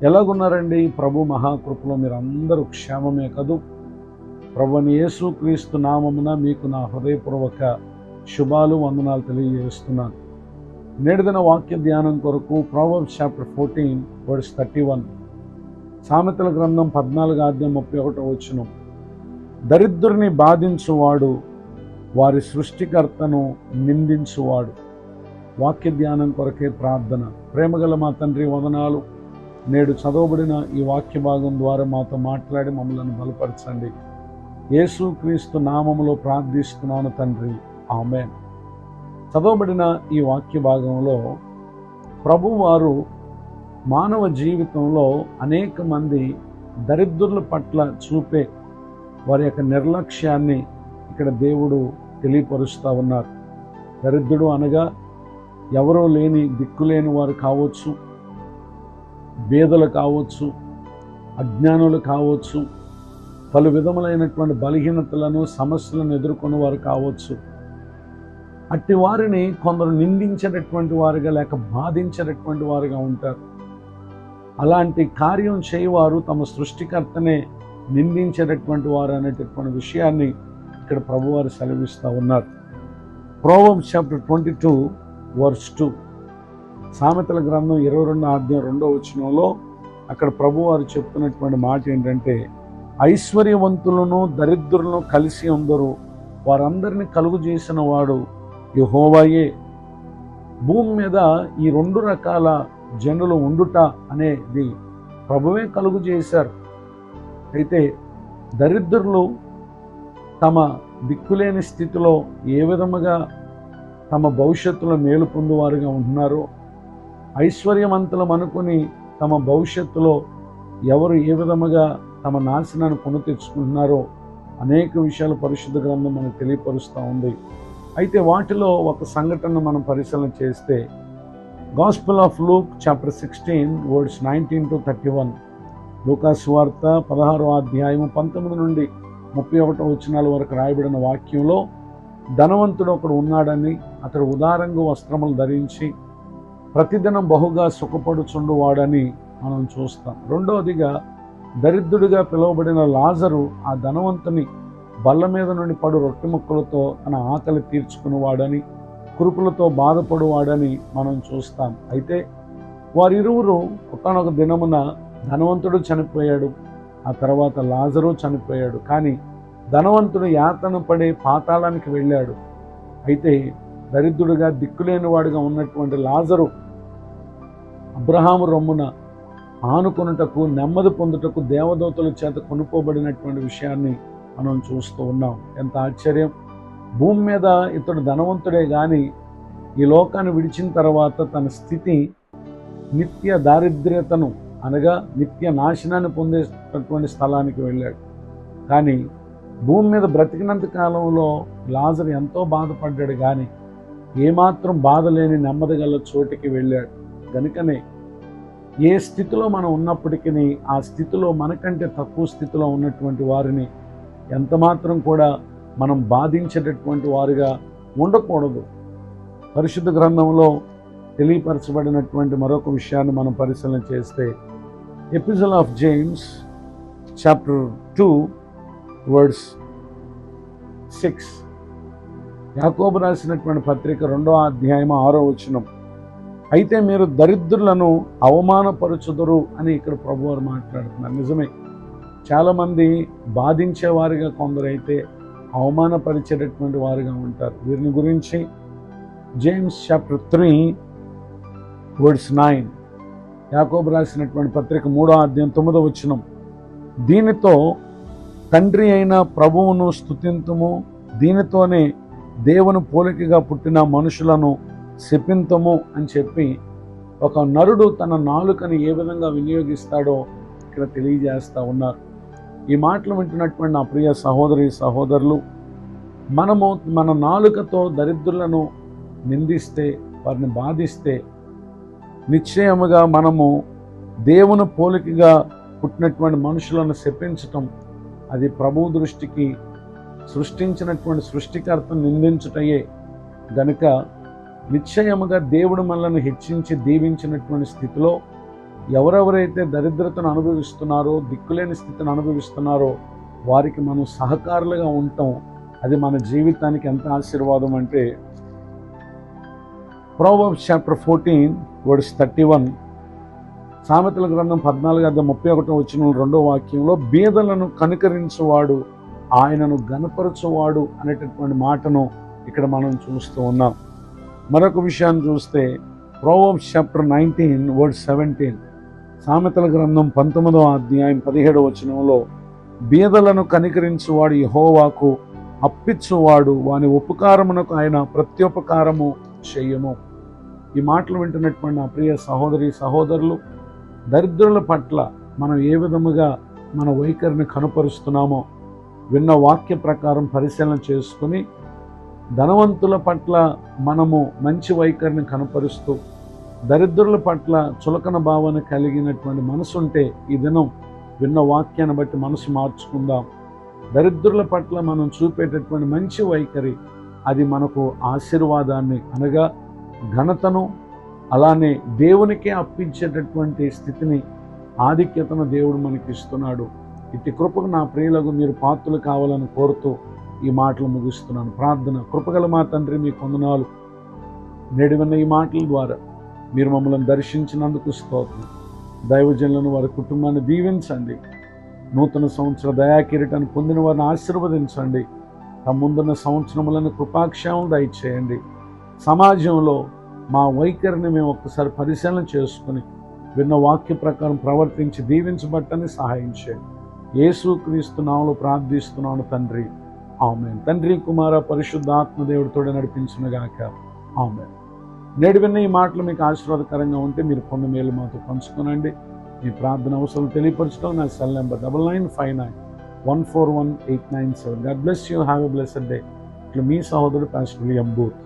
ఎలాగున్నారండి? ప్రభు మహాకృపలో మీరు అందరూ క్షేమమే కదూ? ప్రభువైన యేసుక్రీస్తు నామమున మీకు నా హృదయపూర్వక శుభాలు, వందనాలు తెలియజేస్తున్నాను. నేటి దిన వాక్య ధ్యానం కొరకు ప్రొవర్బ్స్ చాప్టర్ 14 వర్స్ 31, సామెతల గ్రంథం 14:31 దరిద్రుని బాధించువాడు వారి సృష్టికర్తను నిందించువాడు. వాక్య ధ్యానం కొరకే ప్రార్థన. ప్రేమగల మా తండ్రి, వందనాలు. నేడు చదవబడిన ఈ వాక్య భాగం ద్వారా మాతో మాట్లాడి మమ్మల్ని బలపరచండి. యేసుక్రీస్తు నామములో ప్రార్థిస్తున్నాను తండ్రి, ఆమేన్. చదవబడిన ఈ వాక్య భాగంలో ప్రభువారు మానవ జీవితంలో అనేక మంది దరిద్రుల పట్ల చూపే వారి యొక్క నిర్లక్ష్యాన్ని ఇక్కడ దేవుడు తెలియపరుస్తూ ఉన్నారు. దరిద్రుడు అనగా ఎవరో లేని, దిక్కులేని వారు కావచ్చు, బేదలు కావచ్చు, అజ్ఞానులు కావచ్చు, పలు విధములైనటువంటి బలహీనతలను, సమస్యలను ఎదుర్కొన్న వారు కావచ్చు. అట్టి వారిని కొందరు నిందించేటటువంటి వారుగా లేక బాధించేటటువంటి వారుగా ఉంటారు. అలాంటి కార్యం చేయవారు తమ సృష్టికర్తనే నిందించేటటువంటి వారు అనేటటువంటి విషయాన్ని ఇక్కడ ప్రభువారు సెలవిస్తూ ఉన్నారు. ప్రొవర్బ్స్ చాప్టర్ 22 వర్స్ 2, సామెతల గ్రంథం 22:2 అక్కడ ప్రభువారు చెప్తున్నటువంటి మాట ఏంటంటే, ఐశ్వర్యవంతులను దరిద్రులను కలిసి ఉందరు, వారందరినీ కలుగు చేసిన వాడు యెహోవాయే. భూమి మీద ఈ రెండు రకాల జనులు ఉండుట అనేది ప్రభువే కలుగు చేశారు. అయితే దరిద్రులు తమ దిక్కులేని స్థితిలో ఏ విధముగా తమ భవిష్యత్తులో మేలు పొందువారుగా ఉంటున్నారో, ఐశ్వర్యవంతులం అనుకుని తమ భవిష్యత్తులో ఎవరు ఏ విధముగా తమ నాశనాన్ని కొని తెచ్చుకుంటున్నారో అనేక విషయాలు పరిశుద్ధ గ్రంథం మనకు తెలియపరుస్తూ ఉంది. అయితే వాటిలో ఒక సంఘటన మనం పరిశీలన చేస్తే, gospel of Luke chapter 16 words 19-31, లూకా సువార్త 16:19 నుండి 31 వరకు రాయబడిన వాక్యంలో ధనవంతుడు ఒకడు ఉన్నాడని, అతడు ఉదారంగా వస్త్రములు ధరించి ప్రతిదినం బహుగా సుఖపడుచుండు వాడని మనం చూస్తాం. రెండవదిగా దరిద్రుడిగా పిలువబడిన లాజరు ఆ ధనవంతుని బల్ల మీద నుండి పడు రొట్టె ముక్కలతో తన ఆకలి తీర్చుకునేవాడని, కురుపులతో బాధపడువాడని మనం చూస్తాం. అయితే వారిరువురు ఒకానొక దినమున ధనవంతుడు చనిపోయాడు, ఆ తర్వాత లాజరు చనిపోయాడు. కానీ ధనవంతుడు యాతన పడే పాతాళానికి వెళ్ళాడు. అయితే దరిద్రుడిగా దిక్కులేని వాడిగా ఉన్నటువంటి లాజరు అబ్రహాము రొమ్మున ఆనుకొనుటకు, నెమ్మది పొందుటకు దేవదూతల చేత కొనుక్కోబడినటువంటి విషయాన్ని మనం చూస్తూ ఉన్నాం. ఎంత ఆశ్చర్యం! భూమి మీద ఇతడు ధనవంతుడే కానీ ఈ లోకాన్ని విడిచిన తర్వాత తన స్థితి నిత్య దారిద్ర్యతను అనగా నిత్య నాశనాన్ని పొందేటటువంటి స్థలానికి వెళ్ళాడు. కానీ భూమి మీద బ్రతికినంత కాలంలో లాజరు ఎంతో బాధపడ్డాడు, కానీ ఏమాత్రం బాధ లేని నెమ్మది గల చోటికి వెళ్ళాడు. కనుకనే ఏ స్థితిలో మనం ఉన్నప్పటికీ ఆ స్థితిలో మనకంటే తక్కువ స్థితిలో ఉన్నటువంటి వారిని ఎంతమాత్రం కూడా మనం బాధించేటటువంటి వారుగా ఉండకూడదు. పరిశుద్ధ గ్రంథంలో తెలియపరచబడినటువంటి మరొక విషయాన్ని మనం పరిశీలన చేస్తే, episode of James chapter 2 words 6, యాకోబు రాసినటువంటి పత్రిక 2:6, అయితే మీరు దరిద్రులను అవమానపరచుదురు అని ఇక్కడ ప్రభువారు మాట్లాడుతున్నారు. నిజమే, చాలామంది బాధించేవారుగా, కొందరైతే అవమానపరిచేటటువంటి వారుగా ఉంటారు. వీరిని గురించి జేమ్స్ చాప్టర్ 3 వర్డ్స్ 9, యాకోబు రాసినటువంటి పత్రిక 3:9, దీనితో తండ్రి అయిన ప్రభువును స్తుతింతుము, దీనితోనే దేవుని పోలికగా పుట్టిన మనుషులను శపింతము అని చెప్పి ఒక నరుడు తన నాలుకని ఏ విధంగా వినియోగిస్తాడో ఇక్కడ తెలియజేస్తూ ఉన్నారు. ఈ మాటలు వింటున్నటువంటి నా ప్రియ సహోదరి సహోదరులు, మనము మన నాలుకతో దరిద్రులను నిందిస్తే, వారిని బాధిస్తే, నిశ్చయముగా మనము దేవుని పోలికగా పుట్టినటువంటి మనుషులను శపించటం, అది ప్రభు దృష్టికి సృష్టించినటువంటి సృష్టికర్తను నిందించుటయే. గనుక నిశ్చయముగా దేవుడు మనల్ని హెచ్చించి దీవించినటువంటి స్థితిలో ఎవరెవరైతే దరిద్రతను అనుభవిస్తున్నారో, దిక్కులేని స్థితిని అనుభవిస్తున్నారో వారికి మనం సహకారులుగా ఉంటాం. అది మన జీవితానికి ఎంత ఆశీర్వాదం అంటే, Proverbs chapter 14 verse 31, సామెతల గ్రంథం 14:31 రెండో వాక్యంలో, బీదలను కనికరించువాడు ఆయనను గణపరచువాడు అనేటటువంటి మాటను ఇక్కడ మనం చూస్తూ ఉన్నాం. మరొక విషయాన్ని చూస్తే Proverbs chapter 19 verse 17, సామెతల గ్రంథం 19:17 బీదలను కనికరించువాడు యెహోవాకు అప్పిచ్చువాడు, వాని ఉపకారమునకు ఆయన ప్రత్యుపకారము చెయ్యను. ఈ మాటలు వింటున్నటువంటి నా ప్రియ సహోదరి సహోదరులు, దరిద్రుల పట్ల మనం ఏ విధముగా మన వైఖరిని కనపరుస్తున్నామో విన్న వాక్య ప్రకారం పరిశీలన చేసుకుని, ధనవంతుల పట్ల మనము మంచి వైఖరిని కనపరుస్తూ, దరిద్రుల పట్ల చులకన భావన కలిగినటువంటి మనసు ఉంటే ఈ దినం విన్న వాక్యాన్ని బట్టి మనసు మార్చుకుందాం. దరిద్రుల పట్ల మనం చూపేటటువంటి మంచి వైఖరి అది మనకు ఆశీర్వాదాన్ని, అనగా ఘనతను, అలానే దేవునికే అప్పించేటటువంటి స్థితిని, ఆధిక్యతను దేవుడు మనకి ఇస్తున్నాడు. ఇట్టి కృపకు నా ప్రియులకు మీరు పాత్రలు కావాలని కోరుతూ ఈ మాటలు ముగిస్తున్నాను. ప్రార్థన. కృపగల మా తండ్రి, మీ వందనాలు. నేడు విన్న ఈ మాటల ద్వారా మీరు మమ్మల్ని దర్శించినందుకు స్తోత్రం. దైవజనులను, వారి కుటుంబాన్ని దీవించండి. నూతన సంవత్సర దయాకిరీటాన్ని పొందిన వారిని ఆశీర్వదించండి. తమ ముందున్న సంవత్సరములను కృపాక్షేమం దయచేయండి. సమాజంలో మా వైఖరిని మేము ఒక్కసారి పరిశీలన చేసుకుని విన్న వాక్య ప్రకారం ప్రవర్తించి దీవించబట్టని సహాయం చేయండి. యేసుక్రీస్తు నామములో ప్రార్థిస్తున్నాను తండ్రి, ఆమేన్. తండ్రి, కుమార, పరిశుద్ధాత్మ దేవుడితో నడిపించునుగాక, ఆమేన్. నేడు విన్న ఈ మాటలు మీకు ఆశీర్వాదకరంగా ఉంటే మీరు పొందిన మేలు మాతో పంచుకోనండి. మీ ప్రార్థన అవసరం తెలియపరచడం నా cell number 9959141897. God bless you. Have a blessed day. ఇట్లా మీ సహోదరుడు పాస్టర్ విలియం బూత్.